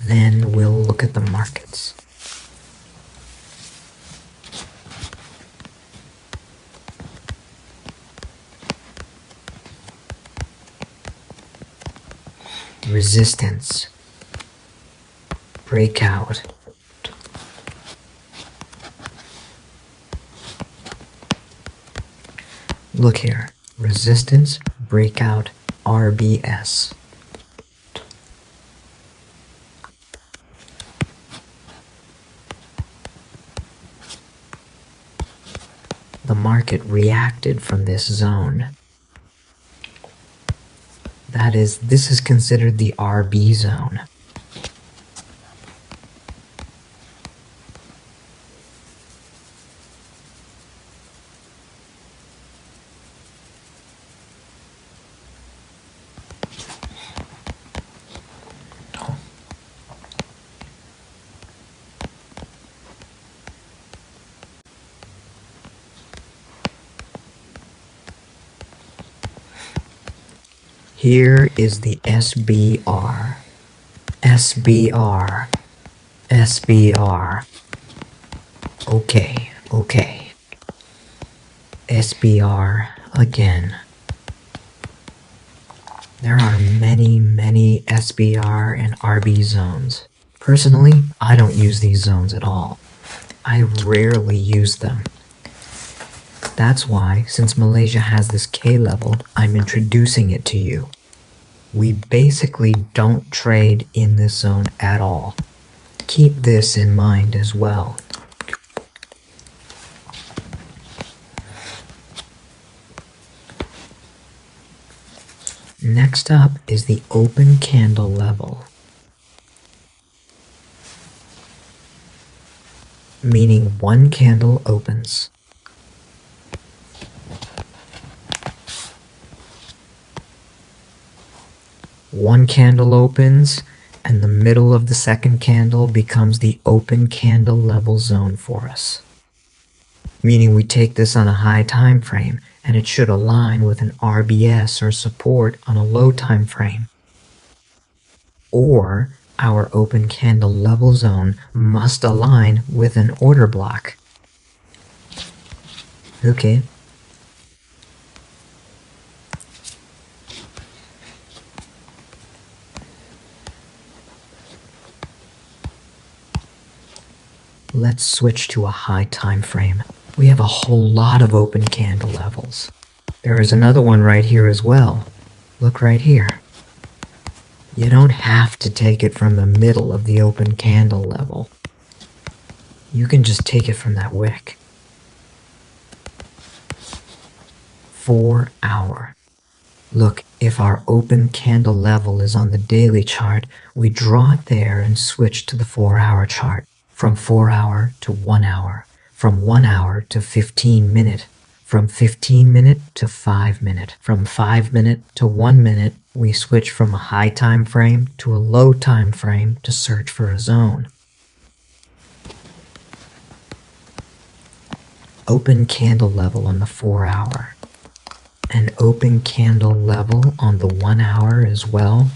Then we'll look at the markets. Resistance, breakout, look here, resistance, breakout, RBS. The market reacted from this zone. That is, this is considered the RB zone. Here is the SBR. SBR. SBR. Okay. SBR again. There are many SBR and RB zones. Personally, I don't use these zones at all. I rarely use them. That's why, since Malaysia has this K level, I'm introducing it to you. We basically don't trade in this zone at all. Keep this in mind as well. Next up is the open candle level, meaning one candle opens. One candle opens, and the middle of the second candle becomes the open candle level zone for us. Meaning we take this on a high time frame, and it should align with an RBS or support on a low time frame. Or our open candle level zone must align with an order block. Okay. Let's switch to a high time frame. We have a whole lot of open candle levels. There is another one right here as well. Look right here. You don't have to take it from the middle of the open candle level. You can just take it from that wick. 4 hour. Look, if our open candle level is on the daily chart, we draw it there and switch to the 4 hour chart. From 4 hour to 1 hour, from 1 hour to 15 minute, from 15 minute to 5 minute, from 5 minute to 1 minute, we switch from a high time frame to a low time frame to search for a zone. Open candle level on the 4 hour. An open candle level on the 1 hour as well.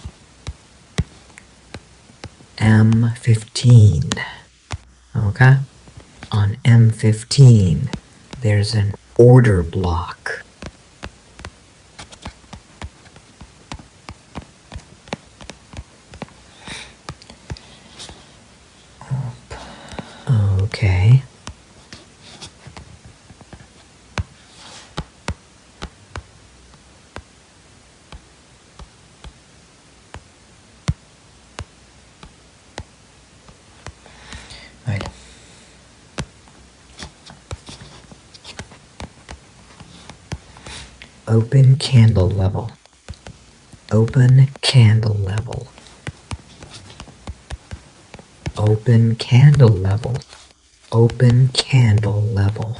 M15. Okay? On M15, there's an order block. Okay. Right. Open candle level. Open candle level. Open candle level. Open candle level.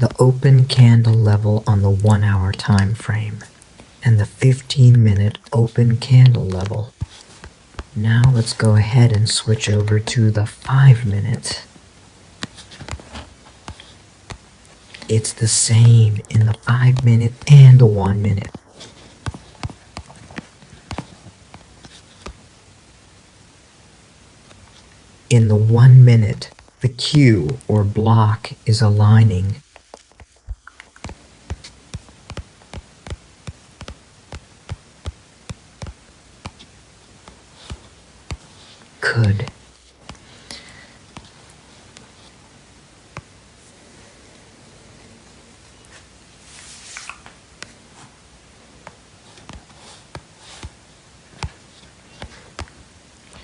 the open candle level on the 1 hour time frame, and the 15-minute open candle level. Now let's go ahead and switch over to the 5-minute. It's the same in the 5-minute and the 1-minute. In the 1-minute, the Q or block is aligning. Could.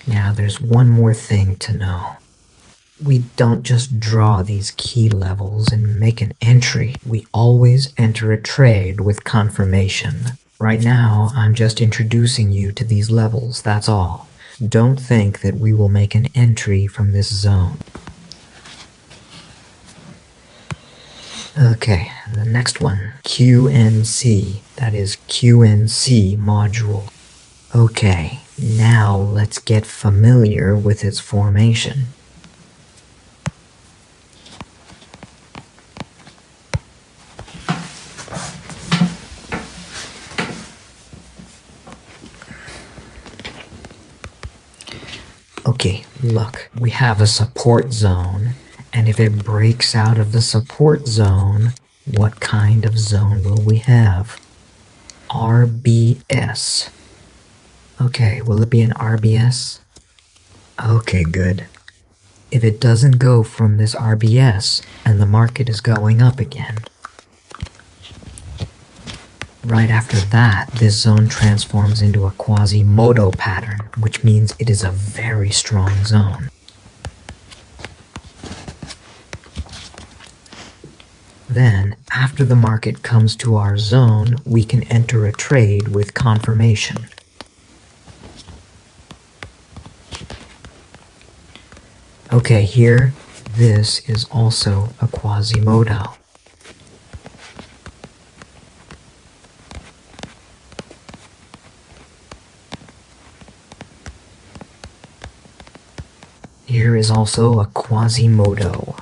Now there's one more thing to know. We don't just draw these key levels and make an entry. We always enter a trade with confirmation. Right now, I'm just introducing you to these levels, that's all. Don't think that we will make an entry from this zone. Okay, the next one, QNC, that is QNC module. Okay, now let's get familiar with its formation. Okay, look, we have a support zone, and if it breaks out of the support zone, what kind of zone will we have? RBS. Okay, will it be an RBS? Okay, good. If it doesn't go from this RBS, and the market is going up again, right after that, this zone transforms into a Quasimodo pattern, which means it is a very strong zone. Then, after the market comes to our zone, we can enter a trade with confirmation. Okay, here, this is also a Quasimodo. Here is also a Quasimodo.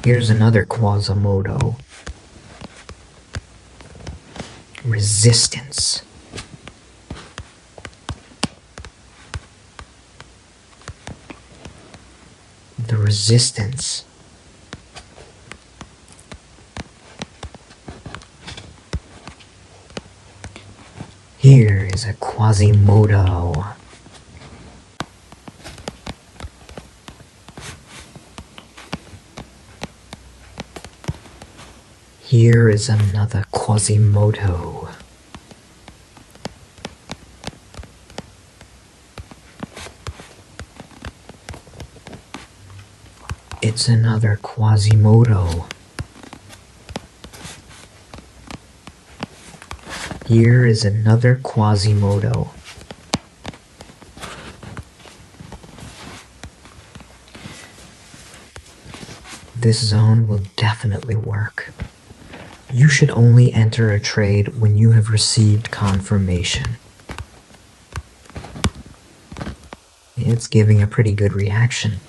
Here's another Quasimodo. Resistance. The resistance. Here is a Quasimodo. Here is another Quasimodo. It's another Quasimodo. Here is another Quasimodo. This zone will definitely work. You should only enter a trade when you have received confirmation. It's giving a pretty good reaction.